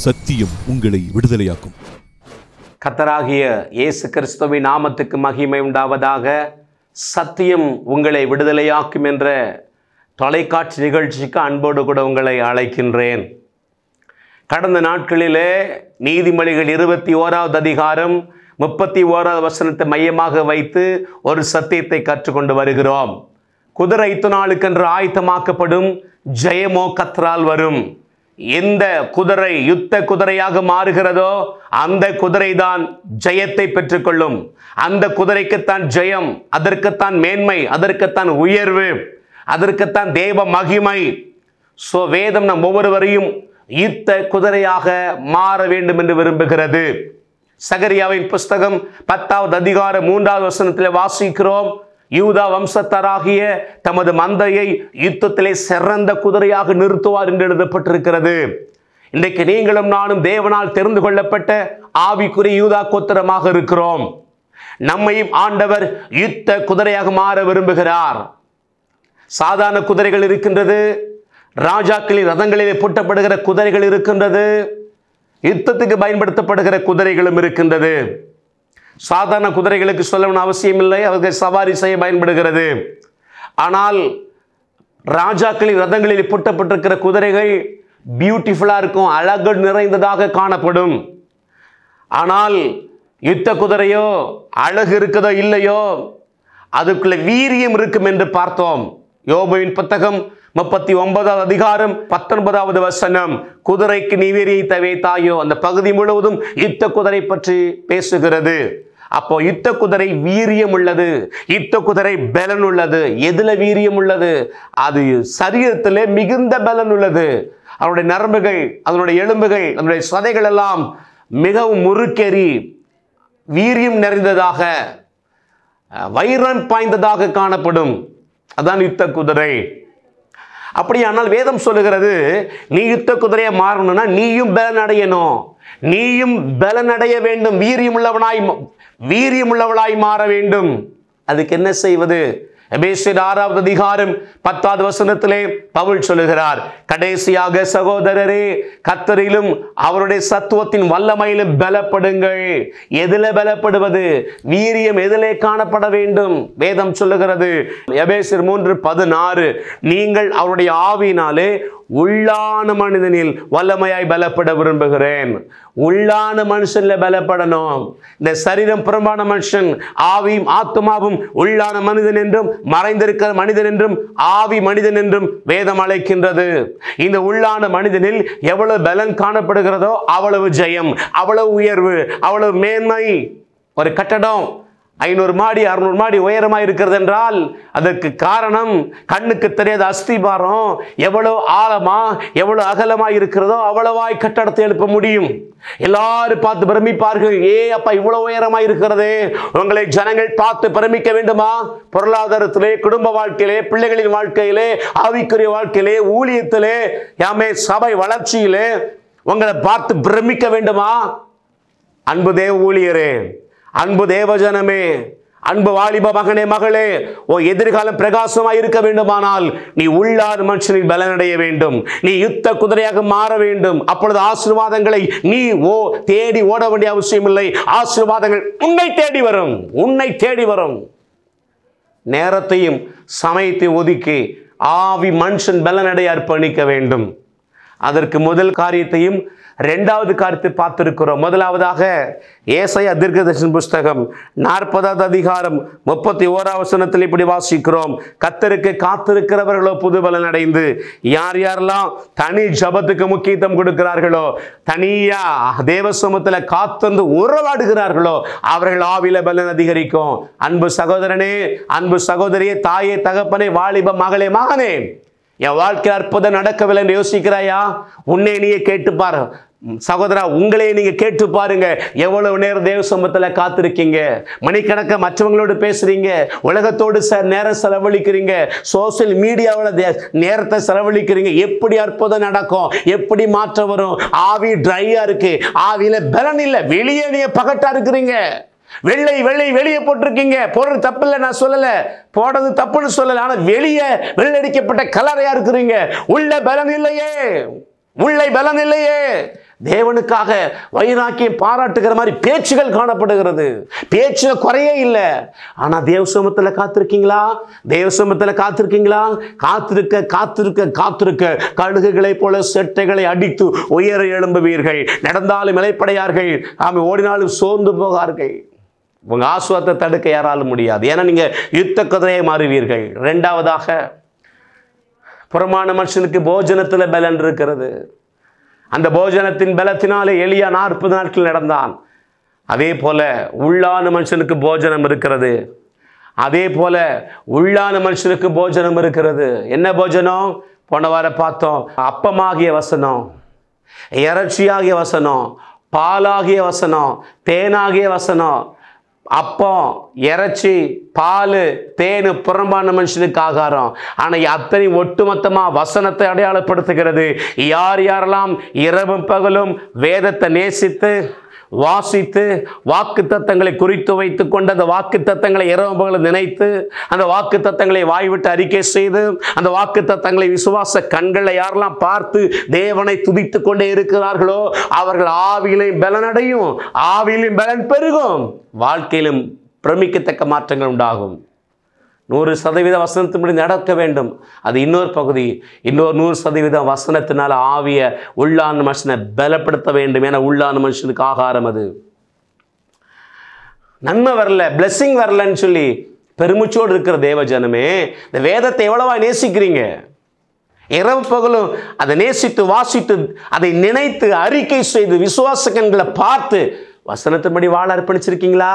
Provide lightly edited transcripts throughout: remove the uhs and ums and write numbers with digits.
சத்தியம் உங்களை விடுதலையாக்கும். கர்த்தராகிய இயேசு கிறிஸ்துவின் நாமத்துக்கு மகிமை உண்டாவதாக. சத்தியம் உங்களை விடுதலையாக்கும் என்ற தொலைக்காட்சி நிகழ்ச்சிக்கு அன்போடு கூட உங்களை அழைக்கின்றேன். கடந்த நாட்களிலே நீதிமொழிகள் 21வது அதிகாரம் 31வது வசனத்தை மையமாக வைத்து ஒரு சத்தியத்தை கற்றுக்கொண்டு வருகிறோம். குதிரை இத்தநாளுக்கென்று ஆயத்தமாக்கப்படும், ஜெயமோ கர்த்தரால் வரும். எந்த குதிரை யுத்த குதிரையாக மாறுகிறதோ அந்த குதிரை தான் ஜெயத்தை பெற்றுக்கொள்ளும். அந்த குதிரைக்குத்தான் ஜெயம், அதற்குத்தான் மேன்மை, அதற்குத்தான் உயர்வு, அதற்குத்தான் தேவ மகிமை. வேதம் நம் ஒவ்வொருவரையும் யுத்த குதிரையாக மாற வேண்டும் என்று விரும்புகிறது. சகரியாவின் புஸ்தகம் 10வது அதிகாரம் 3வது வசனத்தில் வாசிக்கிறோம், யூதா வம்சத்தாராகிய தமது மந்தையை யுத்தத்திலே சிறந்த குதிரையாக நிறுத்துவார் என்று எழுதப்பட்டிருக்கிறது. இன்றைக்கு நீங்களும் நானும் தேவனால் தெரிந்து கொள்ளப்பட்ட ஆவிக்குரிய யூதா கோத்திரமாக இருக்கிறோம். நம்மையும் ஆண்டவர் யுத்த குதிரையாக மாற விரும்புகிறார். சாதாரண குதிரைகள் இருக்கின்றது, ராஜாக்களின் ரதங்களிலே பூட்டப்படுகிற குதிரைகள் இருக்கின்றது, யுத்தத்துக்கு பயன்படுத்தப்படுகிற குதிரைகளும் இருக்கின்றது. சாதாரண குதிரைகளுக்கு சொல்லணும் அவசியம் இல்லை, அவர்கள் சவாரி செய்ய பயன்படுகிறது. ஆனால் ராஜாக்களின் ரதங்களில் பூட்டப்பட்டிருக்கிற குதிரைகள் பியூட்டிஃபுல்லாக இருக்கும், அழகு நிறைந்ததாக காணப்படும். ஆனால் யுத்த குதிரையோ அழகு இருக்குதோ இல்லையோ, அதுக்குள்ள வீரியம் இருக்கும் என்று பார்த்தோம். யோபுவின் புத்தகம் 39வது அதிகாரம் 19வது வசனம், குதிரைக்கு நீ வீரியத்தை வைத்தாயோ, அந்த பகுதி முழுவதும் யுத்த குதிரை பற்றி பேசுகிறது. அப்போ யுத்த குதிரை வீரியம் உள்ளது, யுத்த குதிரை பலன் உள்ளது. எதுல வீரியம் உள்ளது? அது சரீரத்திலே மிகுந்த பலன் உள்ளது. அவருடைய நரம்புகள், அதனுடைய எலும்புகள், அதனுடைய சதைகள் எல்லாம் மிகவும் முறுக்கேறி வீரியம் நிறைந்ததாக, வைரம் பாய்ந்ததாக காணப்படும். அதான் யுத்த குதிரை. அப்படியானால் வேதம் சொல்லுகிறது, நீ யுத்த குதிரையை மாறணும்னா நீயும் பலன் அடையணும், நீயும் பலன் அடைய வேண்டும், வீரியம் உள்ளவளாய் மாற வேண்டும். அதுக்கு என்ன செய்வது? எபேசியர் 6வது அதிகாரம் 10வது வசனத்திலே பவுல் சொல்லுகிறார், கடைசியாக சகோதரரே, கர்த்தரிலும் அவருடைய சத்துவத்தின் வல்லமையிலும் பலப்படுங்கள். எதிலே பலப்படுவது? வீரியம் எதிலே காணப்பட வேண்டும்? வேதம் சொல்லுகிறது எபேசியர் 3:16, நீங்கள் அவருடைய ஆவியினாலே உள்ளான மனிதனில் வல்லமையாய் பலப்பட விரும்புகிறேன். உள்ளான மனுஷன்ல பலப்படணும். இந்த சரீரம் புறம்பான மனுஷன், ஆவியும் ஆத்மாவும் உள்ளான மனிதன் என்றும் மறைந்திருக்கிற மனிதன் என்றும் ஆவி மனிதன் என்றும் வேதம் அழைக்கின்றது. இந்த உள்ளான மனிதனில் எவ்வளவு பலன் காணப்படுகிறதோ அவ்வளவு ஜெயம், அவ்வளவு உயர்வு, அவ்வளவு மேன்மை. ஒரு கட்டடம் 500 மாடி 600 மாடி உயரமாக இருக்கிறது என்றால் அதற்கு காரணம் கண்ணுக்கு தெரியாத அஸ்திபாரம் எவ்வளவு ஆழமா எவ்வளவு அகலமா இருக்கிறதோ அவ்வளவாய் கட்டடத்தை எழுப்ப முடியும். எல்லாரும் பார்த்து பிரமிப்பார்கள், அப்பா இவ்வளவு உயரமா இருக்கிறது. உங்களை ஜனங்கள் பார்த்து பிரமிக்க வேண்டுமா? பொருளாதாரத்திலே, குடும்ப வாழ்க்கையிலே, பிள்ளைகளின் வாழ்க்கையிலே, ஆவிக்குரிய வாழ்க்கையிலே, ஊழியத்திலே, சபை வளர்ச்சியிலே உங்களை பார்த்து பிரமிக்க வேண்டுமா? அன்பு தேவ ஊழியரே, அன்பு தேவஜனமே, அன்பு வாலிப மகனே மகளே, எதிர்காலம் பிரகாசமாய் இருக்க வேண்டுமானால் நீ உள்ளார் மனுஷனில் பலனடைய வேண்டும். நீ யுத்த குதிரையாக மாற வேண்டும். அப்பொழுது ஆசீர்வாதங்களை நீ தேடி ஓட வேண்டிய அவசியம் இல்லை. ஆசீர்வாதங்கள் உன்னை தேடி வரும், உன்னை தேடி வரும். நேரத்தையும் சமயத்தை ஒதுக்கி ஆவி மனுஷன் பலனடைய அர்ப்பணிக்க வேண்டும். அதற்கு முதல் காரியத்தையும் 2வது காரியத்தை பார்த்திருக்கிறோம். முதலாவதாக ஏசாயா தீர்க்கதரிசன புஸ்தகம் 40வது அதிகாரம் 31வது வசனத்தில் இப்படி வாசிக்கிறோம், கர்த்தருக்கு காத்திருக்கிறவர்களோ புது பலன் அடைந்து. யார் யாரெல்லாம் தனி ஜபத்துக்கு முக்கியத்துவம் கொடுக்கிறார்களோ, தனியா தேவ சமூகத்தில் காத்திருந்து உறவாடுகிறார்களோ அவர்கள் ஆவில பலன் அதிகரிக்கும். அன்பு சகோதரனே, அன்பு சகோதரியே, தாயே, தகப்பனே, வாலிப மகளே, மகனே, என் வாழ்க்கை அற்புதம் நடக்கவில்லை என்று யோசிக்கிறாயா? உன்னை நீயே கேட்டுப்பாரு சகோதரா, உங்களே நீங்க கேட்டு பாருங்க. எவ்வளவு நேரம் தேவ சமூகத்தில் காத்திருக்கீங்க, மணிக்கணக்க மற்றவங்களோடு பேசுறீங்க, உலகத்தோடு நேரம் செலவழிக்கிறீங்க, சோசியல் மீடியாவில் நேரத்தை செலவழிக்கிறீங்க. எப்படி அற்புதம் நடக்கும்? எப்படி மாற்றம் வரும்? ஆவி ட்ரையா இருக்கு, ஆவியில பலன் இல்லை, வெளியே நீங்க பகட்டா இருக்கிறீங்க. வெள்ளை வெள்ளை வெளியே போட்டிருக்கீங்க, போடுறது தப்பு இல்லை, நான் சொல்லல, போடுறது தப்புன்னு சொல்லல. ஆனா வெளியே வெள்ளடிக்கப்பட்ட கலரையா இருக்கிறீங்க. உள்ள பலன் இல்லையே, உள்ளே பலன் இல்லையே. தேவனுக்காக வைராக்கியம் பாராட்டுகிற மாதிரி பேச்சுகள் காணப்படுகிறது. பேச்சுல குறையே இல்லை. ஆனா தேவ சமூகத்தில் காத்திருக்கீங்களா? தேவ சமூகத்தில் காத்திருக்கீங்களா? காத்திருக்க காத்திருக்க காத்திருக்க கழுகுகளை போல செட்டைகளை அடித்து உயர எழும்புவீர்கள். நடந்தாலும் இளைப்படையார்கள், ஓடினாலும் சோர்ந்து போகார்கள். உங்க ஆசுவாதத்தை தடுக்க யாராலும் முடியாது. ஏன்னா நீங்க யுத்த குதிரையை மாறுவீர்கள். இரண்டாவதாக, புறமான மனுஷனுக்கு போஜனத்துல பலன் இருக்கிறது. அந்த போஜனத்தின் பலத்தினாலே எலியா 40 நாட்கள் நடந்தான். அதே போல உள்ளான மனுஷனுக்கு போஜனம் இருக்கிறது. அதே போல உள்ளான மனுஷனுக்கு போஜனம் இருக்கிறது. என்ன போஜனம்? போன வாரம் பார்த்தோம். அப்பமாகிய வசனம், இறைச்சியாகிய வசனம், பாலாகிய வசனம், தேனாகிய வசனம். அப்பம், இறைச்சி, பால், தேன் புறம்பான மனுஷனுக்கு ஆகாரம். ஆனால் அத்தனை ஒட்டுமொத்தமா வசனத்தை அடையாளப்படுத்துகிறது. யார் யாரெல்லாம் இரவும் பகலும் வேதத்தை நேசித்து வாசித்து வாக்கு தத்தங்களை குறித்து வைத்துக் கொண்டு அந்த வாக்கு தத்தங்களை இரவும் பகலும் நினைத்து அந்த வாக்கு தத்தங்களை வாய்விட்டு அறிக்கை செய்து அந்த வாக்கு தத்தங்களை விசுவாச கண்களை யாரெல்லாம் பார்த்து தேவனை துதித்துக் கொண்டே இருக்கிறார்களோ அவர்கள் ஆவியிலும் பலனடையும், ஆவியிலும் பலன் பெருகும், வாழ்க்கையிலும் பிரமிக்கத்தக்க மாற்றங்கள் உண்டாகும். 100% வசனத்தின்படி நடக்க வேண்டும். அது இன்னொரு பகுதி. இன்னொரு 100% வசனத்தினால் ஆவிய உள்ளான மனுஷனை பலப்படுத்த வேண்டும். ஏன்னா உள்ளான மனுஷனுக்கு ஆகாரம் அது. நன்மை வரல, பிளெஸிங் வரலன்னு சொல்லி பெருமிச்சோடு இருக்கிற தேவ ஜனமே, இந்த வேதத்தை எவ்வளவா நேசிக்கிறீங்க? இரவு பகலும் அதை நேசித்து வாசித்து அதை நினைத்து அறிக்கை செய்து விசுவாச கண்களை பார்த்து வசனத்தின்படி வாழ அர்ப்பணிச்சிருக்கீங்களா?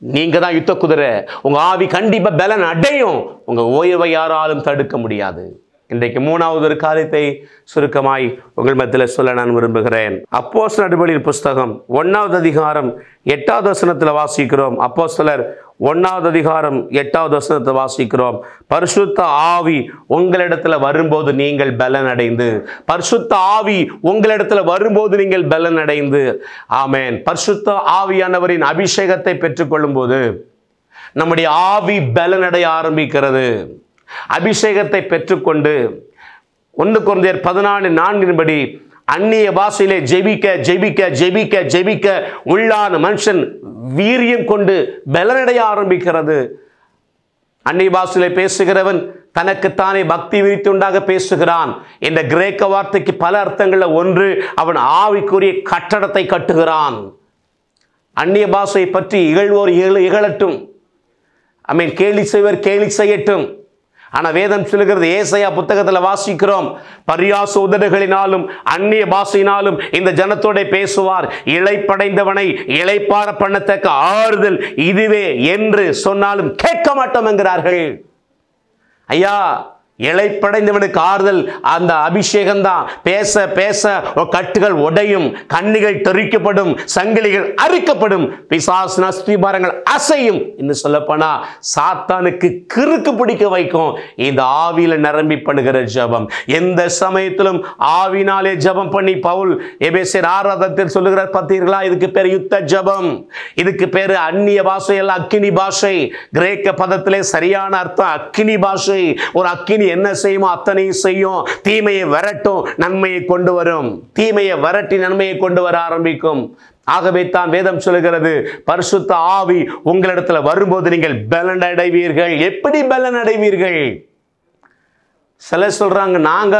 நீங்க தான் யுத்த குதிரை. உங்க ஆவி கண்டிப்பா பலன் அடையும். உங்க ஓய்வை யாராலும் தடுக்க முடியாது. இன்றைக்கு 3வது ஒரு காரியத்தை சுருக்கமாய் உங்கள் மத்தியில் சொல்ல நான் விரும்புகிறேன். அப்போஸ்தலர் நடபடியின் புஸ்தகம் 1வது அதிகாரம் 8வது வசனத்தில் வாசிக்கிறோம். அப்போஸ்தலர் 1வது அதிகாரம் 8வது வசனத்தை வாசிக்கிறோம். பரிசுத்த ஆவி உங்களிடத்துல வரும்போது நீங்கள் பலன் அடைந்து, பரிசுத்த ஆவி உங்களிடத்துல வரும்போது நீங்கள் பலன் அடைந்து. ஆமென். பரிசுத்த ஆவியானவரின் அபிஷேகத்தை பெற்றுக்கொள்ளும் போது நம்முடைய ஆவி பலன் அடைய ஆரம்பிக்கிறது. அபிஷேகத்தை பெற்றுக்கொண்டு 1 கொரிந்தியர் 14:4 அந்நிய பாஷையிலே ஜெபிக்க ஜெபிக்க ஜெபிக்க ஜெபிக்க உள்ளான மனுஷன் வீரியம் கொண்டு பலனடைய ஆரம்பிக்கிறது. அந்நிய பாஷையிலே பேசுகிறவன் தனக்குத்தானே பக்தி விரித்துண்டாக பேசுகிறான் என்ற கிரேக்க வார்த்தைக்கு பல அர்த்தங்கள்ல ஒன்று, அவன் ஆவிக்குரிய கட்டடத்தை கட்டுகிறான். அந்நிய பாஷையை பற்றி இகழ்வோர் இகழட்டும், கேலி செய்வர் கேலி செய்யட்டும். ஆனா வேதம் சொல்லுகிறது, ஏசாயா புத்தகத்துல வாசிக்கிறோம், பரியாச உதடுகளினாலும் அந்நிய பாஷையினாலும் இந்த ஜனத்தோட பேசுவார், இளைப்படைந்தவனை இளைப்பாற பண்ணத்தக்க ஆறுதல் இதுவே என்று சொன்னாலும் கேட்க மாட்டோம் என்கிறார்கள். ஐயா, இளைப்படைந்தவனுக்கு ஆறுதல் அந்த அபிஷேகம் தான். பேச பேச கட்டுகள் உடையும், கண்ணிகள் தெறிக்கப்படும், சங்கிலிகள் அறுக்கப்படும், பிசாசு அஸ்திபாரங்கள் அசையும். இன்னும் சொல்லப்போனா சாத்தானுக்கு கிறுக்கு பிடிக்க வைக்கும் இந்த ஆவியில நிரம்பி பண்ணுகிற ஜபம். எந்த சமயத்திலும் ஆவினாலே ஜபம் பண்ணி பவுல் எபேசியர் 6 சொல்லுகிறார் பார்த்தீர்களா? இதுக்கு பேர் யுத்த ஜபம். இதுக்கு பேரு அந்நிய பாஷை அல்ல, அக்கினி பாஷை. கிரேக்க பதத்திலே சரியான அர்த்தம் அக்கினி பாஷை. ஒரு அக்கினி என்ன செய்யுமோ அத்தனையும் செய்யும். தீமையை விரட்டும், நன்மையை கொண்டு வரும். தீமையை விரட்டி நன்மையை கொண்டு வர ஆரம்பிக்கும். ஆகவே தான் வேதம் சொல்லுகிறது, பரிசுத்த ஆவி உங்களிடத்துல வரும்போது நீங்கள் பலன் அடைவீர்கள். எப்படி பலன் அடைவீர்கள்? சிலர் சொல்றாங்க, நாங்க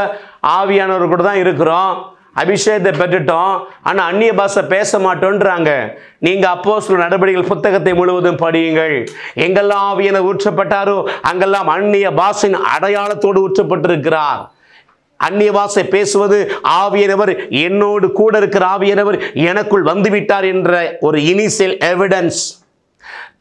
ஆவியானவர் கூட தான் இருக்கிறோம், அபிஷேகத்தை பெற்றுட்டோம், ஆனா அந்நிய பாஷை பேச மாட்டோன்றாங்க. நீங்க அப்போஸ்தலர் நடபடிகள் புத்தகத்தை முழுவதும் படியுங்கள். எங்கெல்லாம் ஆவியானவர் ஊற்றப்பட்டாரோ அங்கெல்லாம் அந்நிய பாஷையின் அடையாளத்தோடு ஊற்றப்பட்டிருக்கிறார். அந்நிய பாஷை பேசுவது ஆவியானவர் என்னோடு கூட இருக்கிற ஆவியானவர் எனக்குள் வந்துவிட்டார் என்ற ஒரு இனிஷியல் எவிடன்ஸ்.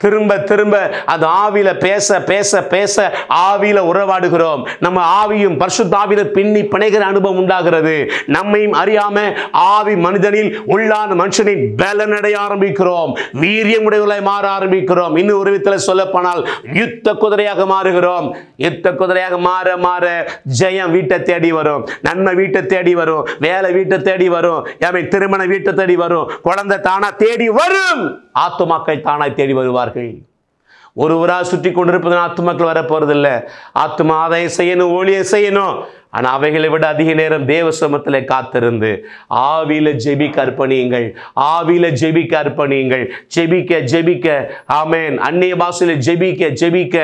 திரும்ப திரும்ப அது ஆவியில பேச பேச பேச ஆவியில உறவாடுகிறோம். நம்ம ஆவியும் பரிசுத்த ஆவியில பின்னி பிணைகிற அனுபவம் உண்டாகிறது. நம்மையும் அறியாம ஆவி மனிதனில் உள்ளான மனுஷனை பலனடைய ஆரம்பிக்கிறோம், வீரியம் உடையவர்களாய் மாற ஆரம்பிக்கிறோம். இன்னும் ஒரு விதத்தில் சொல்ல போனால் யுத்த குதிரையாக மாறுகிறோம். யுத்த குதிரையாக மாற மாற ஜெயம் வீட்டை தேடி வரும், நன்மை வீட்டை தேடி வரும், வேலை வீட்டை தேடி வரும், திருமண வீட்டை தேடி வரும், குழந்தை தானா தேடி வரும், ஆத்துமாக்கள் தானாய் தேடி வருவார்கள். ஒருவரா சுற்றி கொண்டிருப்பது ஆத்துமாக்கள் வர போறதில்லை. ஆத்துமா அதை செய்யணும், ஊழியம் செய்யணும். ஆனால் அவைகளை விட அதிக நேரம் தேவ சமூகத்தில் காத்திருந்து ஆவியில ஜெபிக்க அர்ப்பணியுங்கள். ஆவியில ஜெபிக்க அர்ப்பணியுங்கள். ஜெபிக்க ஜெபிக்க ஆமென். அந்நிய பாஷையில் ஜெபிக்க ஜெபிக்க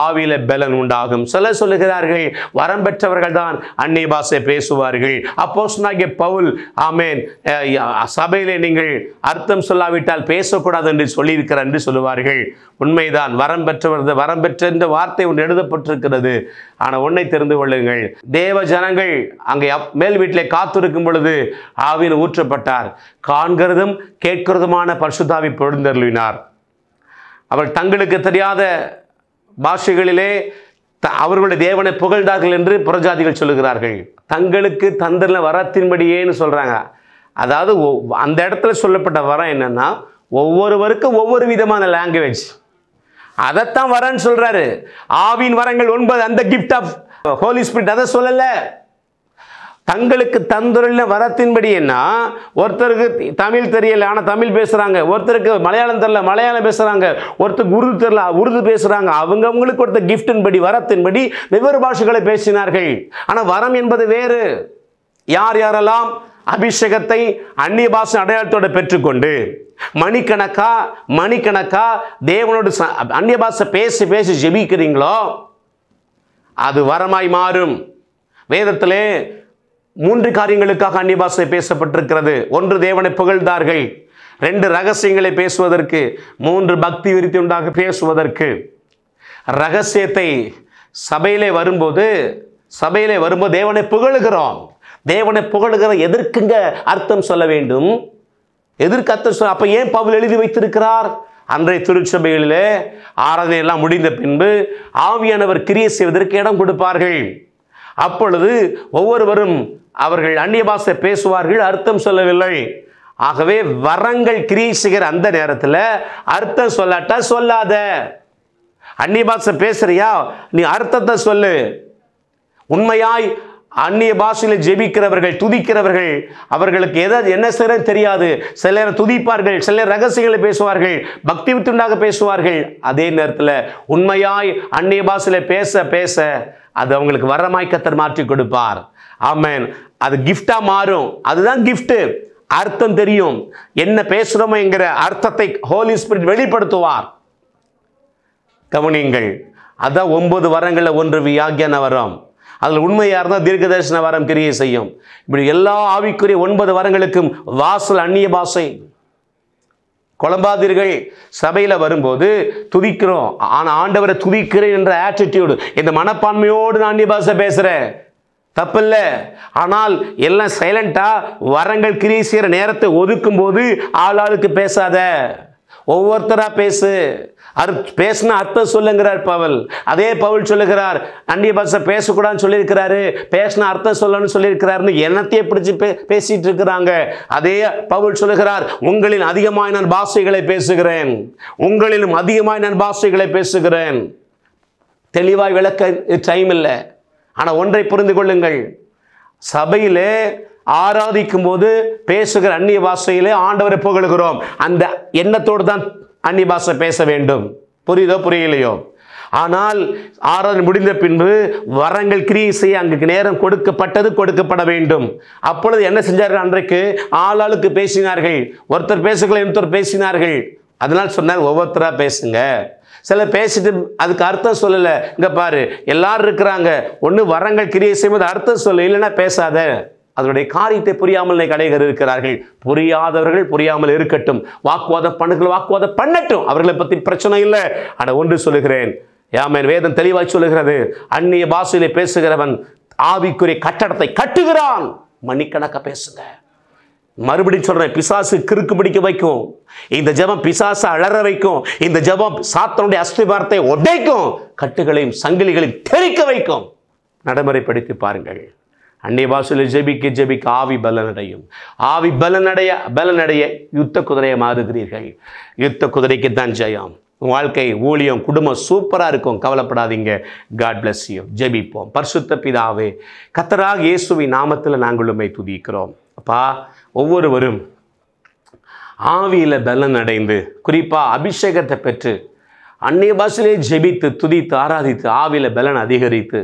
ஆவியில பலன் உண்டாகும். சிலர் சொல்லுகிறார்கள் வரம் பெற்றவர்கள் தான் அந்நிய பாஷை பேசுவார்கள். அப்போஸ்தலனாகிய பவுல் ஆமென் சபையிலே நீங்கள் அர்த்தம் சொல்லாவிட்டால் பேசக்கூடாது என்று சொல்லியிருக்கிறார் என்று சொல்லுவார்கள். உண்மைதான். வரம் பெற்ற இந்த வார்த்தை ஒன்று எழுதப்பட்டிருக்கிறது. ஆனால் ஒன்றை தெரிந்து கொள்ளுங்கள், தேவ ஜனங்கள் அங்கே மேல் வீட்டிலே காத்திருக்கும் பொழுது ஆவியில் ஊற்றப்பட்டார். காண்கிறதும் கேட்கிறதுமான பரிசுத்தாவி பொழிந்தருளினார். அவர் தங்களுக்கு தெரியாத பாஷைகளிலே அவர்களுடைய தேவனை புகழ்ந்தார்கள் என்று புறஜாதிகள் சொல்லுகிறார்கள். தங்களுக்கு தந்திர வரத்தின்படியேன்னு சொல்றாங்க. அதாவது அந்த இடத்துல சொல்லப்பட்ட வரம் என்னன்னா, ஒவ்வொருவருக்கும் ஒவ்வொரு விதமான லாங்குவேஜ், அதைத்தான் வரன்னு சொல்றாரு. ஆவியின் வரங்கள் 9, அந்த கிஃப்ட் ஆஃப் ஹோலி ஸ்பிரிட் அதை சொல்லல. தங்களுக்கு தந்துள்ள வரத்தின்படி என்ன, ஒருத்தருக்கு தமிழ் தெரியல ஆனால் தமிழ் பேசுகிறாங்க, ஒருத்தருக்கு மலையாளம் தெரியல மலையாளம் பேசுகிறாங்க, ஒருத்தருக்கு உருது தெரியல உருது பேசுகிறாங்க. அவங்களுக்கு ஒருத்த கிஃப்டின்படி வரத்தின்படி வெவ்வேறு பாஷைகளை பேசினார்கள். ஆனால் வரம் என்பது வேறு. யார் யாரெல்லாம் அபிஷேகத்தை அந்நிய பாஷை அடையாளத்தோடு பெற்றுக்கொண்டு மணிக்கணக்கா தேவனோடு அந்நிய பாஷை பேசி பேசி ஜெபிக்கிறீங்களோ அது வரமாய் மாறும். வேதத்திலே 3 காரியங்களுக்காக அந்நிய பாஷை பேசப்பட்டிருக்கிறது. 1 தேவனை புகழ்ந்தார்கள், 2 ரகசியங்களை பேசுவதற்கு, 3 பக்தி விருத்தி உண்டாக பேசுவதற்கு. ரகசியத்தை சபையிலே வரும்போது தேவனை புகழுகிறோம். தேவனை புகழுகிற எதற்குங்க அர்த்தம் சொல்ல வேண்டும்? எதற்கு அர்த்தம் சொல்ல? அப்ப ஏன் பவுல் எழுதி வைத்திருக்கிறார்? அன்றைய திருச்சபைகளிலே ஆராதனை எல்லாம் முடிந்த பின்பு ஆவியானவர் கிரியை செய்வதற்கு இடம் கொடுப்பார்கள். அப்பொழுது ஒவ்வொருவரும் அவர்கள் அந்நிய பாஷை பேசுவார்கள், அர்த்தம் சொல்லவில்லை. ஆகவே வரங்கள் கிரியை செய்கிற அந்த நேரத்தில் அர்த்தம் சொல்லாட்டா சொல்லாத. அந்நிய பாஷை பேசுறியா, நீ அர்த்தத்தை சொல்லு. உண்மையாய் அந்நிய பாஷையில் ஜெபிக்கிறவர்கள், துதிக்கிறவர்கள், அவர்களுக்கு என்ன செய்ய தெரியாது. சிலர் துதிப்பார்கள், சிலர் ரகசியங்களை பேசுவார்கள், பக்தி வித்துண்டாக பேசுவார்கள். அதே நேரத்தில் உண்மையாய் அந்நிய பாஷையில் பேச பேச அது அவங்களுக்கு வரமாய் கர்த்தர் மாற்றி கொடுப்பார். ஆமென். அது கிஃப்டா மாறும். அதுதான் கிஃப்ட். அர்த்தம் தெரியும், என்ன பேசுறோமோ என்கிற அர்த்தத்தை ஹோலி ஸ்பிரிட் வெளிப்படுத்துவார். கவனியுங்கள், அதான் 9 வரங்கள்ல 1 வியாக்கியான வரம். அதில் உண்மையாக இருந்தால் தீர்க்கதரிசன வரம் கிரியை செய்யும். இப்படி எல்லா ஆவிக்குரிய 9 வரங்களுக்கும் வாசல் அந்நிய பாஷை. குழம்பாதீர்கள். சபையில் வரும்போது துதிக்கிறோம், ஆனால் ஆண்டவரை துதிக்கிறேன் என்ற ஆட்டிடியூடு, இந்த மனப்பான்மையோடு நான் அந்நிய பாஷை பேசுகிறேன், தப்பில்லை. ஆனால் எல்லாம் சைலண்டா வரங்கள் கிரியை செய்கிற நேரத்தை ஒதுக்கும் போது ஆளாளுக்கு பேசாத, ஒவ்வொருத்தரா பேசு. பேசினா அர்த்தம் சொல்லுங்கிறார் பவுல். அதே பவுல் சொல்லுகிறார், அந்நிய பாஷை பேசக்கூடாதுன்னு சொல்லியிருக்கிறாரு, பேசினா அர்த்தம் சொல்லணும்னு சொல்லியிருக்கிறாருன்னு என்னத்தையே பிடிச்சி பேசிட்டு இருக்கிறாங்க. அதே பவுல் சொல்லுகிறார், உங்களில் அதிகமாய் நான் பாஷைகளை பேசுகிறேன், உங்களிலும் அதிகமாய் நான் பாஷைகளை பேசுகிறேன். தெளிவாய் விளக்க டைம் இல்லை. ஆனால் ஒன்றை புரிந்து கொள்ளுங்கள், சபையிலே ஆராதிக்கும் போது பேசுகிற அந்நிய பாஷையிலே ஆண்டவரை புகழுகிறோம். அந்த எண்ணத்தோடு தான் அந்நிய பாஷை பேச வேண்டும். புரியுதோ புரியலையோ? ஆனால் ஆராதனை முடிந்த பின்பு வரங்கள் கிரியை செய்ய அங்கு நேரம் கொடுக்கப்பட வேண்டும். அப்பொழுது என்ன செஞ்சார்கள்? அன்றைக்கு ஆளாளுக்கு பேசினார்கள். ஒருத்தர் பேசுகளை இன்னொருத்தர் பேசினார்கள். அதனால் சொன்னார், ஒவ்வொருத்தரா பேசுங்க. சில பேசிட்டு அதுக்கு அர்த்தம் சொல்லலை. இங்கே பாரு, எல்லாரும் இருக்கிறாங்க, ஒன்று வரங்கள் கிரியை செய்வது அர்த்தம் சொல்ல, இல்லைன்னா பேசாத. அதனுடைய காரியத்தை புரியாமல் கடைகள் இருக்கிறார்கள். புரியாதவர்கள் புரியாமல் இருக்கட்டும், வாக்குவாதம் பண்ணட்டும், அவர்களை பற்றி பிரச்சனை இல்லை. ஆனால் ஒன்று சொல்லுகிறேன், ஆமென், வேதம் தெளிவாய் சொல்லுகிறது, அந்நிய பாஷையிலே பேசுகிறவன் ஆவிக்குரிய கட்டடத்தை கட்டுகிறான். மணிக்கணக்க பேசுங்க. மறுபடியும் சொல்றேன், பிசாசு கிறுக்கு பிடிக்க வைக்கும். இந்த ஜெபம் பிசாசை அலற வைக்கும். இந்த ஜெபம் சாத்தானுடைய அஸ்திபாரத்தை உடைக்கும், கட்டுகளையும் சங்கிலிகளையும் தெறிக்க வைக்கும். நடைமுறைப்படுத்தி பாருங்கள். அந்நிய பாஷையில் ஜெபிக்க ஆவி பலனடையும். ஆவி பலனடைய யுத்த குதிரையை மாறுகிறீர்கள். யுத்த குதிரைக்கு தான் ஜெயம். வாழ்க்கை, ஊழியம், குடும்பம் சூப்பராக இருக்கும். கவலைப்படாதீங்க. God bless you. ஜெபிப்போம். பரிசுத்த பிதாவே, கர்த்தராகிய இயேசுவின் நாமத்தில் நாங்கள் உம்மை துதிக்கிறோம். அப்பா, ஒவ்வொருவரும் ஆவியில் பலன் அடைந்து, குறிப்பாக அபிஷேகத்தை பெற்று, அந்நிய பாஷையிலே ஜெபித்து துதித்து ஆராதித்து ஆவியில் பலன் அதிகரித்து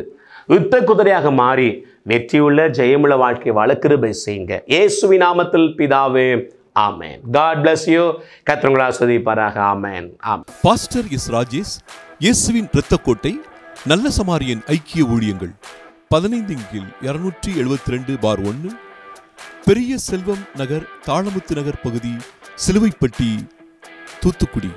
யுத்த குதிரையாக மாறி வெற்றியுள்ள ஜெயமுள்ள வாழ்க்கை வாழ கிருபை செய்யுங்க. இயேசுவின் நாமத்தில் பிதாவே, ஆமென். God bless you. கர்த்தர் உங்களை ஆசீர்வதிப்பாராக. ஆமென். ஆமென். Pastor S. ராஜேஷ், இயேசுவின் இரத்தக்கோட்டை, நல்ல சமாரியன் ஐக்கிய ஊழியங்கள், 15/272/1, பெரிய செல்வம் நகர், தாளமுத்து நகர் பகுதி, சிலுவைப்பட்டி, தூத்துக்குடி.